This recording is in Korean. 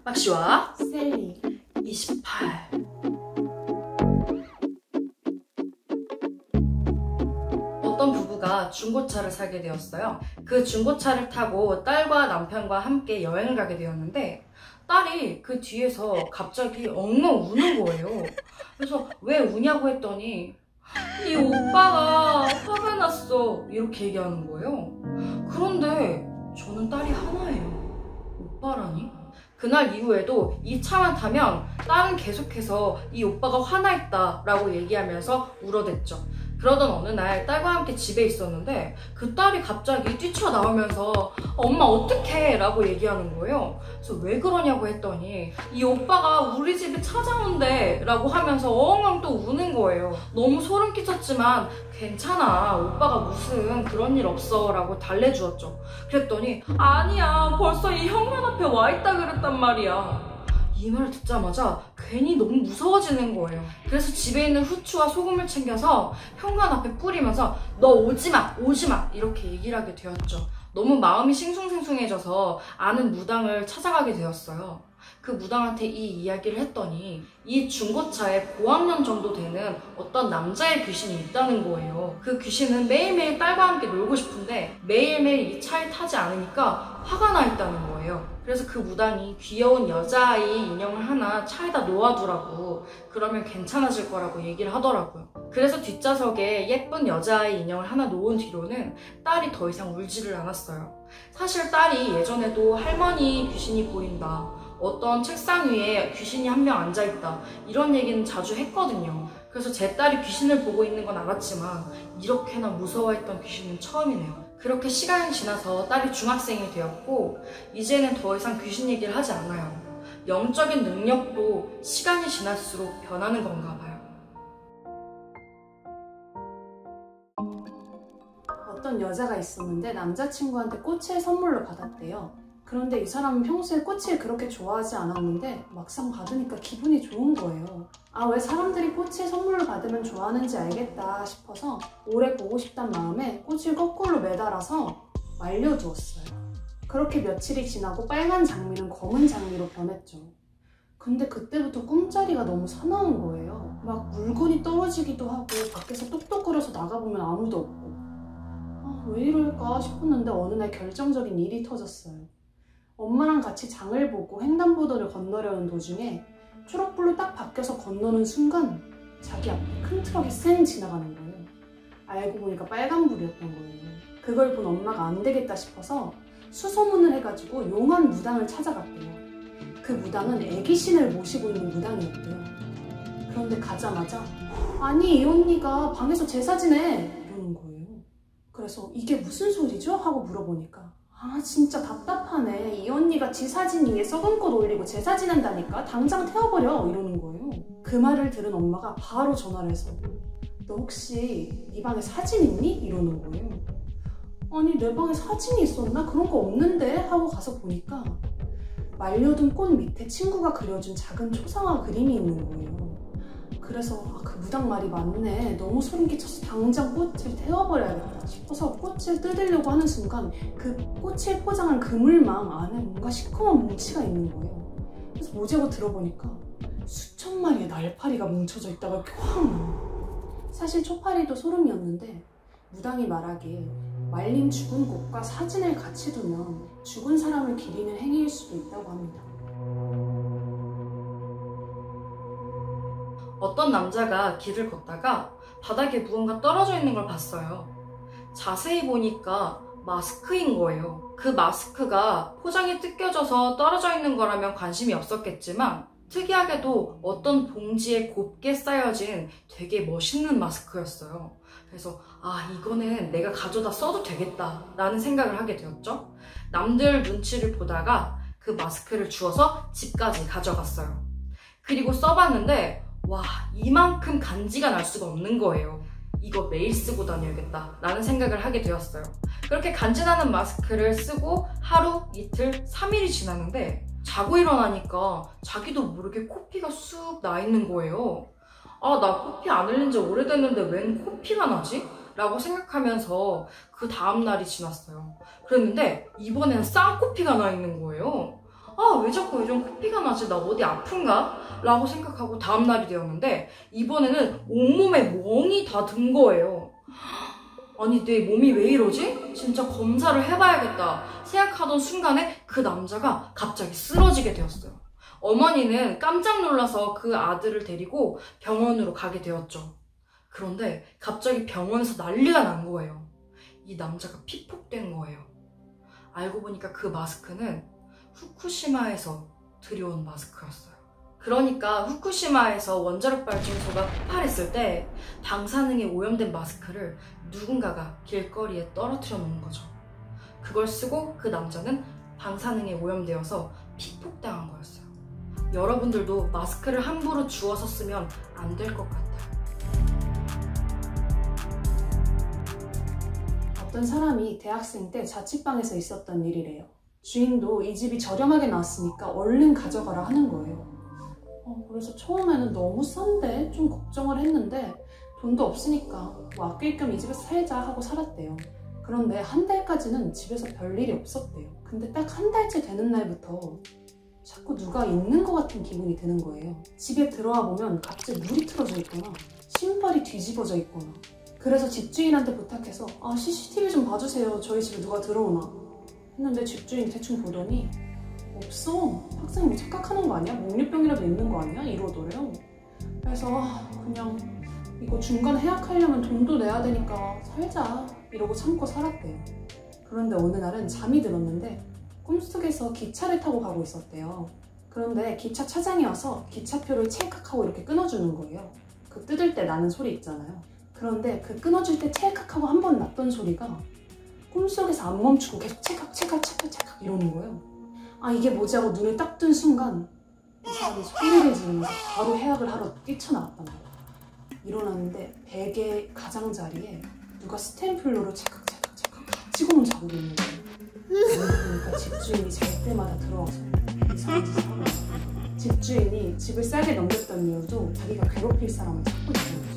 박시와 셀리 28. 어떤 부부가 중고차를 사게 되었어요. 그 중고차를 타고 딸과 남편과 함께 여행을 가게 되었는데 딸이 그 뒤에서 갑자기 엉엉 우는 거예요. 그래서 왜 우냐고 했더니 이 오빠가 화가 났어 이렇게 얘기하는 거예요. 그런데 저는 딸이 하나예요. 오빠라니? 그날 이후에도 이 차만 타면 딸은 계속해서 이 오빠가 화나 있다 라고 얘기하면서 울어댔죠. 그러던 어느 날 딸과 함께 집에 있었는데 그 딸이 갑자기 뛰쳐나오면서 엄마 어떡해 라고 얘기하는 거예요. 그래서 왜 그러냐고 했더니 이 오빠가 우리 집에 찾아온대 라고 하면서 엉엉 또 우는 거예요. 너무 소름 끼쳤지만 괜찮아, 오빠가 무슨 그런 일 없어 라고 달래주었죠. 그랬더니 아니야, 벌써 이 현관 앞에 와 있다 그랬단 말이야. 이 말을 듣자마자 괜히 너무 무서워지는 거예요. 그래서 집에 있는 후추와 소금을 챙겨서 현관 앞에 뿌리면서 너 오지마 오지마 이렇게 얘기를 하게 되었죠. 너무 마음이 싱숭생숭해져서 아는 무당을 찾아가게 되었어요. 그 무당한테 이 이야기를 했더니 이 중고차에 고학년 정도 되는 어떤 남자의 귀신이 있다는 거예요. 그 귀신은 매일매일 딸과 함께 놀고 싶은데 매일매일 이 차에 타지 않으니까 화가 나 있다는 거예요. 그래서 그 무당이 귀여운 여자아이 인형을 하나 차에다 놓아두라고, 그러면 괜찮아질 거라고 얘기를 하더라고요. 그래서 뒷좌석에 예쁜 여자아이 인형을 하나 놓은 뒤로는 딸이 더 이상 울지를 않았어요. 사실 딸이 예전에도 할머니 귀신이 보인다, 어떤 책상 위에 귀신이 한 명 앉아있다 이런 얘기는 자주 했거든요. 그래서 제 딸이 귀신을 보고 있는 건 알았지만 이렇게나 무서워했던 귀신은 처음이네요. 그렇게 시간이 지나서 딸이 중학생이 되었고 이제는 더 이상 귀신 얘기를 하지 않아요. 영적인 능력도 시간이 지날수록 변하는 건가 봐요. 어떤 여자가 있었는데 남자친구한테 꽃을 선물로 받았대요. 그런데 이 사람은 평소에 꽃을 그렇게 좋아하지 않았는데 막상 받으니까 기분이 좋은 거예요. 아, 왜 사람들이 꽃을 선물로 받으면 좋아하는지 알겠다 싶어서 오래 보고 싶단 마음에 꽃을 거꾸로 매달아서 말려두었어요. 그렇게 며칠이 지나고 빨간 장미는 검은 장미로 변했죠. 근데 그때부터 꿈자리가 너무 사나운 거예요. 막 물건이 떨어지기도 하고 밖에서 똑똑거려서 나가보면 아무도 없고, 왜 이럴까 싶었는데 어느 날 결정적인 일이 터졌어요. 엄마랑 같이 장을 보고 횡단보도를 건너려는 도중에 초록불로 딱 바뀌어서 건너는 순간 자기 앞에 큰 트럭이 쌩 지나가는 거예요. 알고 보니까 빨간불이었던 거예요. 그걸 본 엄마가 안 되겠다 싶어서 수소문을 해가지고 용한 무당을 찾아갔대요. 그 무당은 애기신을 모시고 있는 무당이었대요. 그런데 가자마자 아니, 이 언니가 방에서 제사 지내 이러는 거예요. 그래서 이게 무슨 소리죠? 하고 물어보니까 아, 진짜 답답하네, 이 언니가 지 사진 위에 썩은 꽃 올리고 제사 지낸다니까 당장 태워버려 이러는 거예요. 그 말을 들은 엄마가 바로 전화를 해서 너 혹시 네 방에 사진 있니? 이러는 거예요. 아니, 내 방에 사진이 있었나? 그런 거 없는데? 하고 가서 보니까 말려둔 꽃 밑에 친구가 그려준 작은 초상화 그림이 있는 거예요. 그래서 그 무당 말이 맞네, 너무 소름 끼쳐서 당장 꽃을 태워버려야겠다 싶어서 꽃을 뜯으려고 하는 순간 그 꽃을 포장한 그물망 안에 뭔가 시커먼 뭉치가 있는 거예요. 그래서 뭐지 하고 들어보니까 수천 마리의 날파리가 뭉쳐져 있다가 이렇게 확 나와요. 사실 초파리도 소름이었는데 무당이 말하길 말린 죽은 꽃과 사진을 같이 두면 죽은 사람을 기리는 행위일 수도 있다고 합니다. 어떤 남자가 길을 걷다가 바닥에 무언가 떨어져 있는 걸 봤어요. 자세히 보니까 마스크인 거예요. 그 마스크가 포장이 뜯겨져서 떨어져 있는 거라면 관심이 없었겠지만 특이하게도 어떤 봉지에 곱게 쌓여진 되게 멋있는 마스크였어요. 그래서 이거는 내가 가져다 써도 되겠다 라는 생각을 하게 되었죠. 남들 눈치를 보다가 그 마스크를 주워서 집까지 가져갔어요. 그리고 써봤는데 와, 이만큼 간지가 날 수가 없는 거예요. 이거 매일 쓰고 다녀야겠다 라는 생각을 하게 되었어요. 그렇게 간지나는 마스크를 쓰고 하루, 이틀, 3일이 지났는데 자고 일어나니까 자기도 모르게 코피가 쑥 나 있는 거예요. 나 코피 안 흘린 지 오래됐는데 웬 코피가 나지? 라고 생각하면서 그 다음날이 지났어요. 그랬는데 이번에는 쌍코피가 나 있는 거예요. 아, 왜 자꾸 요즘 코피가 나지? 나 어디 아픈가? 라고 생각하고 다음날이 되었는데 이번에는 온몸에 멍이 다 든 거예요. 아니, 내 몸이 왜 이러지? 진짜 검사를 해봐야겠다 생각하던 순간에 그 남자가 갑자기 쓰러지게 되었어요. 어머니는 깜짝 놀라서 그 아들을 데리고 병원으로 가게 되었죠. 그런데 갑자기 병원에서 난리가 난 거예요. 이 남자가 피폭된 거예요. 알고 보니까 그 마스크는 후쿠시마에서 들여온 마스크였어요. 그러니까 후쿠시마에서 원자력 발전소가 폭발했을 때 방사능에 오염된 마스크를 누군가가 길거리에 떨어뜨려 놓은 거죠. 그걸 쓰고 그 남자는 방사능에 오염되어서 피폭당한 거였어요. 여러분들도 마스크를 함부로 주워서 쓰면 안 될 것 같아요. 어떤 사람이 대학생 때 자취방에서 있었던 일이래요. 주인도 이 집이 저렴하게 나왔으니까 얼른 가져가라 하는 거예요. 그래서 처음에는 너무 싼데 좀 걱정을 했는데 돈도 없으니까 뭐 아낄 겸 이 집에서 살자 하고 살았대요. 그런데 한 달까지는 집에서 별일이 없었대요. 근데 딱 한 달째 되는 날부터 자꾸 누가 있는 것 같은 기분이 드는 거예요. 집에 들어와 보면 갑자기 물이 틀어져 있거나 신발이 뒤집어져 있거나. 그래서 집주인한테 부탁해서 CCTV 좀 봐주세요. 저희 집에 누가 들어오나 했는데 집주인이 대충 보더니 없어. 학생이 뭐 착각하는 거 아니야? 목류병이라도 있는 거 아니야? 이러더래요. 그래서 그냥 이거 중간 해약하려면 돈도 내야 되니까 살자 이러고 참고 살았대요. 그런데 어느 날은 잠이 들었는데 꿈속에서 기차를 타고 가고 있었대요. 그런데 기차 차장이 와서 기차표를 찰칵하고 이렇게 끊어주는 거예요. 그 뜯을 때 나는 소리 있잖아요. 그런데 그 끊어줄 때 찰칵하고 한 번 났던 소리가 꿈속에서 안 멈추고 계속 찰칵 찰칵 찰칵 찰칵 이러는 거예요. 이게 뭐지 하고 눈을 딱 뜬 순간 이 사람이 소리를 지르면서 바로 해약을 하러 뛰쳐나왔단 말이야. 일어났는데 베개 가장자리에 누가 스탬플러로 찰칵 찰칵 찰칵 찍어놓은 자국이 있는 거예요. 그러니까 집주인이 잘 때마다 들어와서 이상한 짓을 하고 있어요. 집주인이 집을 싸게 넘겼던 이유도 자기가 괴롭힐 사람을 찾고 있어요.